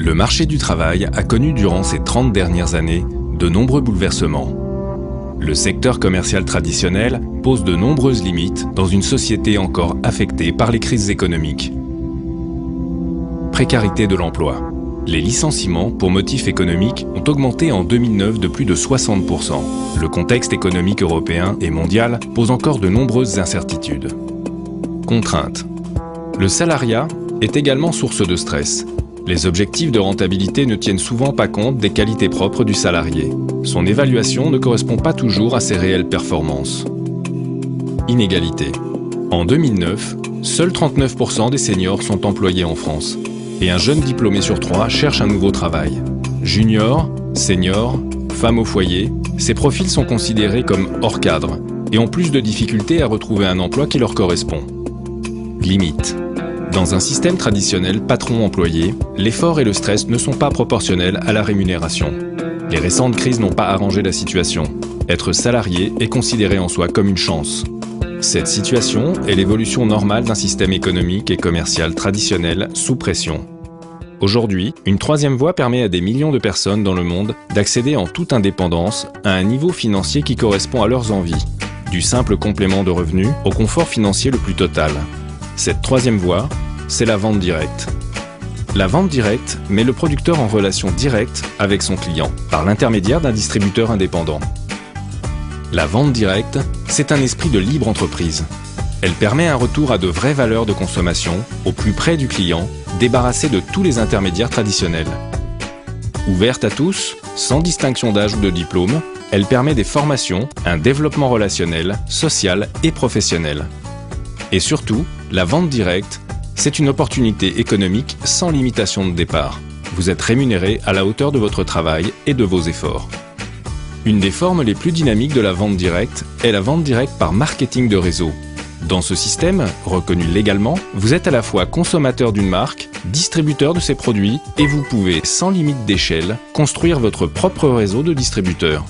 Le marché du travail a connu durant ces 30 dernières années de nombreux bouleversements. Le secteur commercial traditionnel pose de nombreuses limites dans une société encore affectée par les crises économiques. Précarité de l'emploi. Les licenciements pour motifs économiques ont augmenté en 2009 de plus de 60%. Le contexte économique européen et mondial pose encore de nombreuses incertitudes. Contraintes. Le salariat est également source de stress. Les objectifs de rentabilité ne tiennent souvent pas compte des qualités propres du salarié. Son évaluation ne correspond pas toujours à ses réelles performances. Inégalité. En 2009, seuls 39% des seniors sont employés en France. Et un jeune diplômé sur 3 cherche un nouveau travail. Junior, senior, femme au foyer, ces profils sont considérés comme hors cadre et ont plus de difficultés à retrouver un emploi qui leur correspond. Limite. Dans un système traditionnel patron-employé, l'effort et le stress ne sont pas proportionnels à la rémunération. Les récentes crises n'ont pas arrangé la situation. Être salarié est considéré en soi comme une chance. Cette situation est l'évolution normale d'un système économique et commercial traditionnel sous pression. Aujourd'hui, une troisième voie permet à des millions de personnes dans le monde d'accéder en toute indépendance à un niveau financier qui correspond à leurs envies, du simple complément de revenus au confort financier le plus total. Cette troisième voie, c'est la vente directe. La vente directe met le producteur en relation directe avec son client, par l'intermédiaire d'un distributeur indépendant. La vente directe, c'est un esprit de libre entreprise. Elle permet un retour à de vraies valeurs de consommation, au plus près du client, débarrassé de tous les intermédiaires traditionnels. Ouverte à tous, sans distinction d'âge ou de diplôme, elle permet des formations, un développement relationnel, social et professionnel. Et surtout, la vente directe, c'est une opportunité économique sans limitation de départ. Vous êtes rémunéré à la hauteur de votre travail et de vos efforts. Une des formes les plus dynamiques de la vente directe est la vente directe par marketing de réseau. Dans ce système, reconnu légalement, vous êtes à la fois consommateur d'une marque, distributeur de ses produits et vous pouvez, sans limite d'échelle, construire votre propre réseau de distributeurs.